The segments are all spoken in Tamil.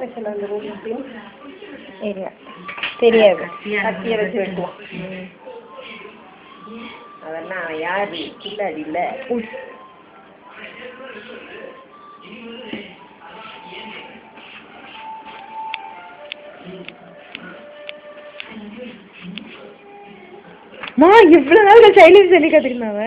ஸ்பெஷல் அந்த ரூம்லையும் ஏரியா தெரியாது கத்தியை வச்சு வெட்டுவோம். அதெல்லாம் யார் கில்லாடி இல்லை. இவ்வளவு நாள் சைலன்ஸ் சொல்லி கத்துக்கினாவ.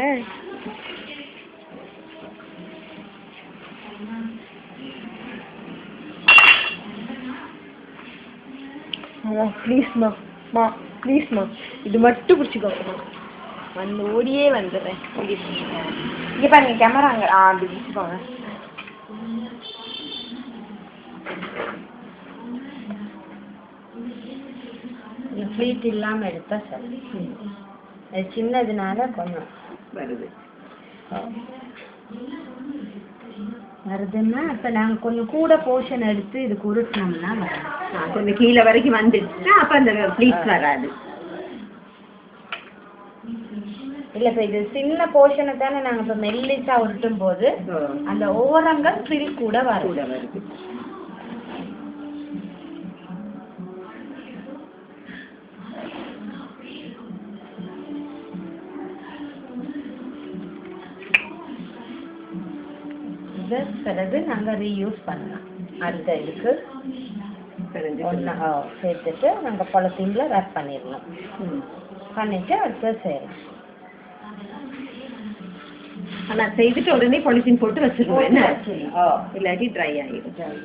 ப்ளீஸ்மா மா ப்ளீஸ்மா இது மட்டும் பிடிச்சிக்கோங்கம்மா. வந்து ஓடியே வந்துடுறேன். இங்கே பாருங்க கேமரா அங்கே அப்படி பிடிச்சிக்கோங்க. ஃப்ளீட் இல்லாமல் எடுத்தா சரி. அது சின்னதுனால கொஞ்சம் வருதுன்னா இப்போ நாங்கள் கொஞ்சம் கூட போர்ஷன் எடுத்து இதுக்கு உருட்டினோம்னா கொஞ்சம் கீழே வரைக்கும் வந்துடுச்சுன்னா அப்போ அந்த ஃப்ளீட்ஸ் வராது. இல்லை இப்போ இது சின்ன போர்ஷனை தானே நாங்கள் இப்போ மெல்லிஸாக உருட்டும் போது அந்த ஓரங்கள் ஃப்ரில் கூட வருது. இதை பிறகு நாங்கள் ரீயூஸ் பண்ணலாம். அடுத்த இதுக்கு ஒன்றா சேர்த்துட்டு நாங்கள் பாலித்தீனில் ரேப் பண்ணிடலாம். பண்ணிவிட்டு அடுத்தது செய்யலாம். ஆனால் செய்துட்டு உடனே பாலித்தீன் போட்டு வச்சுருவோம். என்ன இல்லாட்டி ட்ரை ஆகிடும்.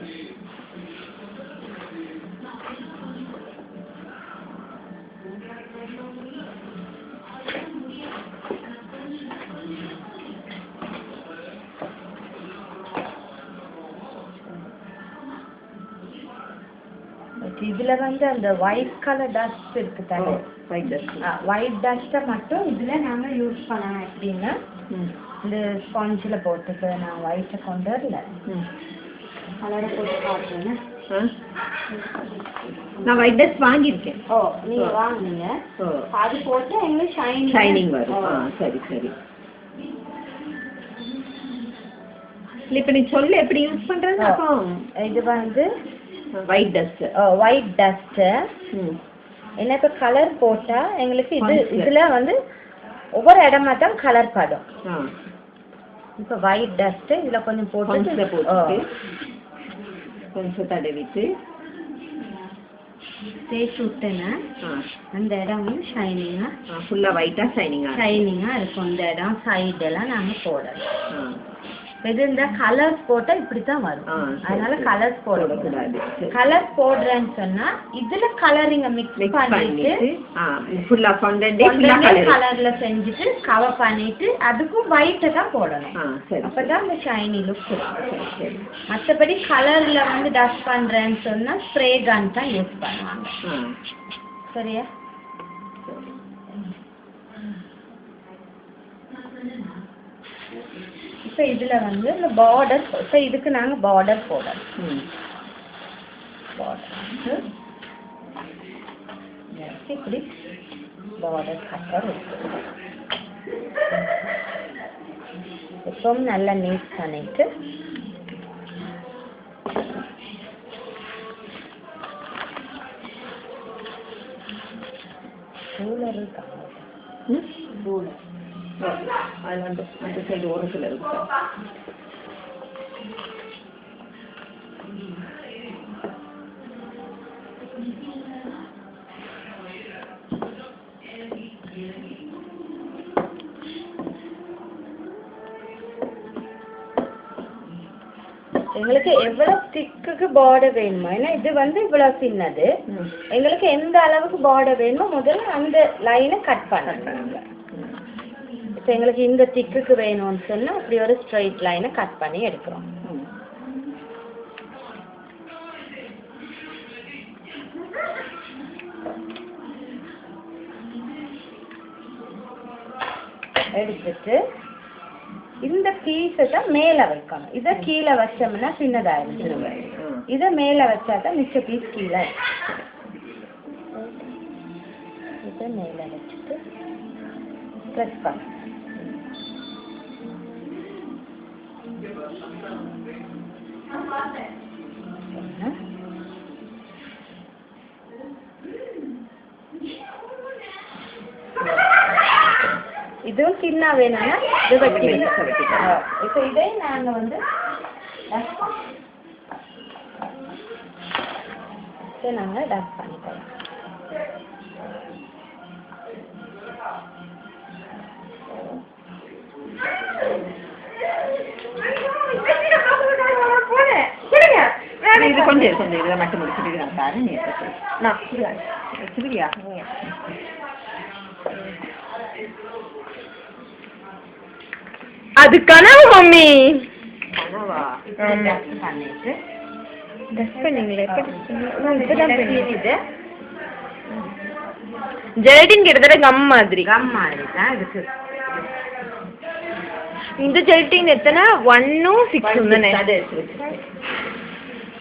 இதுல வந்து அந்த ஒயிட் கலர் டஸ்ட் இருக்கு தானே, ஒயிட் டஸ்ட்டை மட்டும் இதுல நாங்க யூஸ் பண்ணலாம். எப்படின்னா இந்த ஸ்பாஞ்சில் போட்டுக்கு நான் ஒயிட்டை கொண்டு வரல, கலரை போட்டு காட்டுறேன்னு. நான் ஒயிட் டஸ்ட் வாங்கியிருக்கேன். ஓ நீங்க வாங்குனீங்க, அது போட்டு எங்களுக்கு ஷைனிங் வரும். சரி சரி. இப்போ நீ சொல்லு எப்படி யூஸ் பண்றது. இது வந்து ஒயிட் டஸ்ட். ஒயிட் டஸ்ட் என்ன இப்போ கலர் போட்டா எங்களுக்கு இது இதுல வந்து ஒவ்வொரு இடமா தான் கலர் படும். இப்போ ஒயிட் டஸ்ட் இதுல கொஞ்சம் போட்டு கொஞ்சம் தடவிட்டு தேய்ச்சி விட்டேன்னா அந்த இடம் வந்து ஷைனிங்கா ஃபுல்லா ஒயிட்டா ஷைனிங்கா இருக்கும். இந்த இடம் சைடெல்லாம் நாங்கள் போடலாம். இது இந்த கலர்ஸ் போட்டா இப்படித்தான் வரும். அதனால கலர்ஸ் போடக்கூடாது. கலர்ஸ் போடுறேன்னு சொன்னா இதுல கலரிங்க மிக்ஸ் பண்ணிட்டு ஃபுல்லா கலர்ல செஞ்சுட்டு கவர் பண்ணிட்டு அதுக்கும் ஒயிட்டை தான் போடணும். அப்பதான் இந்த ஷைனி லுக் இருக்கும். மற்றபடி கலர்ல வந்து டஸ்ட் பண்றேன்னு சொன்னா ஸ்ப்ரே கன் தான் யூஸ் பண்ணுவாங்க. சரியா? இப்போ இதில் வந்து இந்த பார்டர், இப்போ இதுக்கு நாங்கள் பார்டர் போடணும். பார்டர் இப்படி பார்டர் கட்டர் இருக்கு. இப்பவும் நல்லா நீட் பண்ணிட்டு ரூலர் இருக்காங்க. ரூலர் அதில் அந்த சைடு ஓரத்தில் இருக்கு. எங்களுக்கு எவ்வளவு திக்குக்கு பார்டர் வேணுமோ, ஏன்னா இது வந்து இவ்வளவு சின்னது, எங்களுக்கு எந்த அளவுக்கு பார்டர் வேணுமோ முதல்ல அந்த லைனை கட் பண்ணுறாங்க. இப்போ எங்களுக்கு இந்த திக்குக்கு வேணும்னு சொன்னால் அப்படி ஒரு ஸ்ட்ரைட் லைனை கட் பண்ணி எடுக்கிறோம். எடுத்துட்டு இந்த பீஸை தான் மேலே வைக்கணும். இதை கீழே வச்சோம்னா சின்னதாகிடுச்சு. இதை மேலே வச்சா தான் மிச்ச பீஸ் கீழே. இதை மேலே வச்சுட்டு ப்ரெஸ் பண்ண இதுவும் சின்ன வேணும்னா இது வெட்டி இப்போ இதே நாங்கள் வந்து நாங்கள் டஸ்ட் பண்ணிக்கலாம். இது கொஞ்சம் கொஞ்சம் இதை மட்டும் முடிச்சுட்டு பாரு நீ நான் வச்சுருக்கியா அது கனவு மம்மி. கனவா? பண்ணிட்டு டஸ்ட் பண்ணீங்களே இது ஜெலட்டின் கிட்டத்தட்ட கம் மாதிரி தான் இருக்கு. இந்த ஜெலட்டின் எத்தனை 1-6 தானே?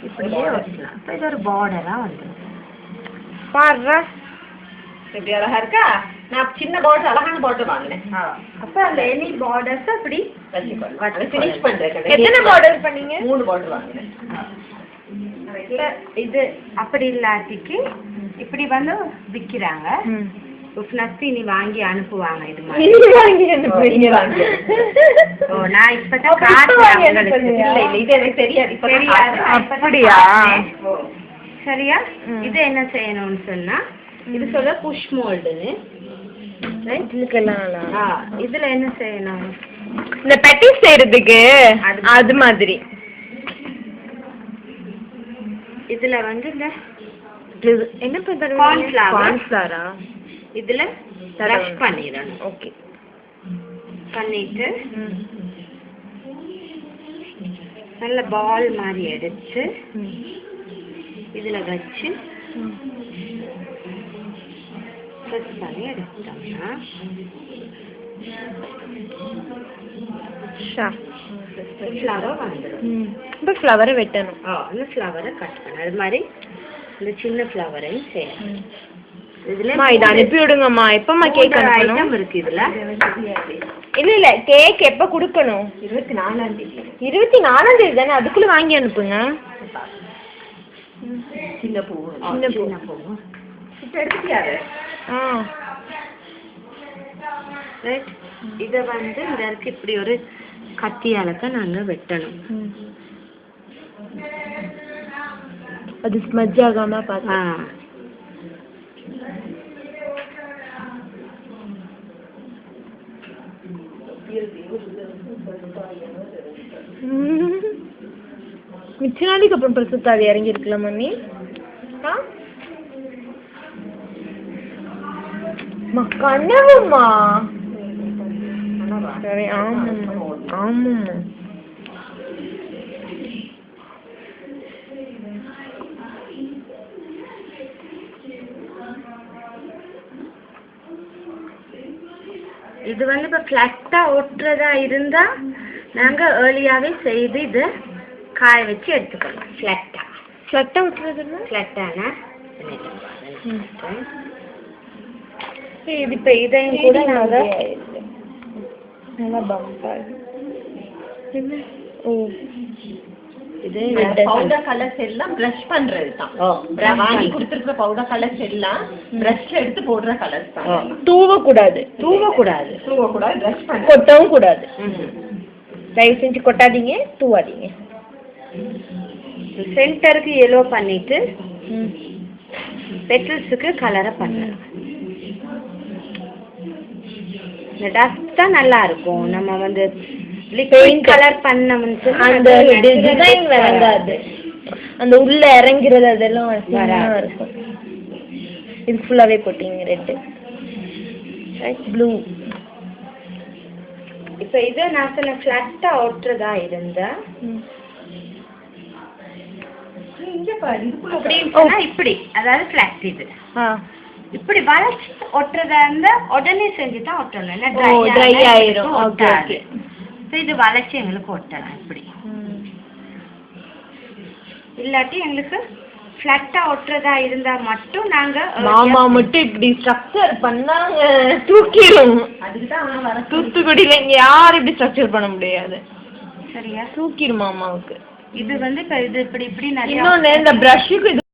இப்படியே வச்சுக்கலாம். இப்போ இது ஒரு பார்டரா வந்துடும். பாருடா எப்படி அழகா இருக்கா? நான் சின்ன பார்டர் அழகான பார்டர் வாங்கினேன். அப்ப அந்த எனி பார்டர்ஸ் அப்படி ஃபினிஷ் பண்றேன். எத்தனை பார்டர் பண்ணீங்க? 3 பார்டர் வாங்கினேன். இது அப்படி இல்லாட்டிக்கு இப்படி வந்து விக்கிறாங்க. நீ வாங்கி அனுப்புவாங்க. இது மாதிரி நான் இப்பதான் இது எனக்கு தெரியாது. அப்படியா? சரியா? இது என்ன செய்யணும்னு சொன்னா இது சொல்ல புஷ் மோல்டுன்னு. இதுல என்ன செய்யணும்? இந்த பெட்டிஸ் செய்யறதுக்கு அது மாதிரி. இதுல வந்து இந்த என்ன பண்றது? கார்ன்ஃப்ளவரா இதுல ரஷ் பண்ணிடணும். ஓகே பண்ணிட்டு நல்ல பால் மாதிரி எடுத்து இதுல வச்சு ப்ரெஸ் பண்ணி எடுத்துட்டோம்னா ஃப்ளவர் வந்துடும். இப்போ ஃப்ளவரை வெட்டணும். அந்த ஃப்ளவரை கட் பண்ண அது மாதிரி இந்த சின்ன ஃப்ளவரையும் செய்யணும். இதுல இதை அனுப்பி விடுங்கம்மா. எப்பம்மா கேக் அனுப்பணும்? இருக்கு இதுல. இல்ல கேக் எப்ப கொடுக்கணும்? 24ஆம் தேதி. 24ஆம் தேதி தானே? அதுக்குள்ள வாங்கி அனுப்புங்க. சின்ன பூ எடுத்துட்டியாரு? இத வந்து இந்த இருக்கு இப்படி ஒரு கத்தியாலக்க நாங்க வெட்டணும். அது ஸ்மஜ் ஆகாம பாத்தா. மிச்ச நாளைக்கு அப்புறம் பிரசுத்தாவி இறங்கி இருக்கலாம் மம்மி. கனவுமா? சரி ஆமாம்மா ஆமாம்மா. இது வந்து இப்போ ஃப்ளாட்டா ஒட்டுறதா இருந்தா நாங்க ஏர்லியாவே செய்து இது காய வச்சு எடுத்துக்கலாம். ஃப்ளாட்டா ஒட்டுறதுன்னா ஃப்ளாட்டானா இது இப்போ இதையும் கூட நாங்கள் நல்லா பம்பர். ஓ இது பவுடர் கலர்ஸ் எல்லாம் பிரஷ் பண்றது தான். வாங்கி கொடுத்துருக்க பவுடர் கலர்ஸ் எல்லாம் பிரஷ் எடுத்து போடுற கலர்ஸ் தான். தூவக்கூடாது. பிரஷ் பண்ண கொட்டவும் கூடாது. தயவு செஞ்சு கொட்டாதீங்க, தூவாதீங்க. சென்டருக்கு எல்லோ பண்ணிட்டு பெட்டல்ஸுக்கு கலரை பண்ணலாம். இந்த டஸ்ட் தான் நல்லா இருக்கும். நம்ம வந்து லிக்விட் கலர் பண்ணோம்னு அந்த டிசைன் வராது. அந்த உள்ள இறங்கிறது அதெல்லாம் இருக்கும். இது ஃபுல்லாவே போட்டீங்க. Red blue. இப்போ இதை நான் சொன்ன ஃப்ளாட்டா ஒட்டுறதா இருந்தா இப்படி அதாவது ஃப்ளாட் இது இப்படி வளைச்சு ஒட்டுறதா இருந்தா உடனே செஞ்சுதான் ஒட்டணும். ட்ரை ஆயிரும். இது வளைச்சு எங்களுக்கு ஒட்டலாம். இப்படி இல்லாட்டி எங்களுக்கு ஃப்ளாட்டா ஒட்டுறதா இருந்தா மட்டும் நாங்க மாமா மட்டும் இப்படி ஸ்ட்ரக்சர் பண்ணாங்க தூக்கிடும். அதுக்குதான் தூத்துக்குடியில இங்க யாரும் இப்படி ஸ்ட்ரக்சர் பண்ண முடியாது. சரியா? தூக்கிடும் மாமாவுக்கு. இது வந்து இப்ப இது இப்படி இப்படி இன்னொன்னு இந்த பிரஷுக்கு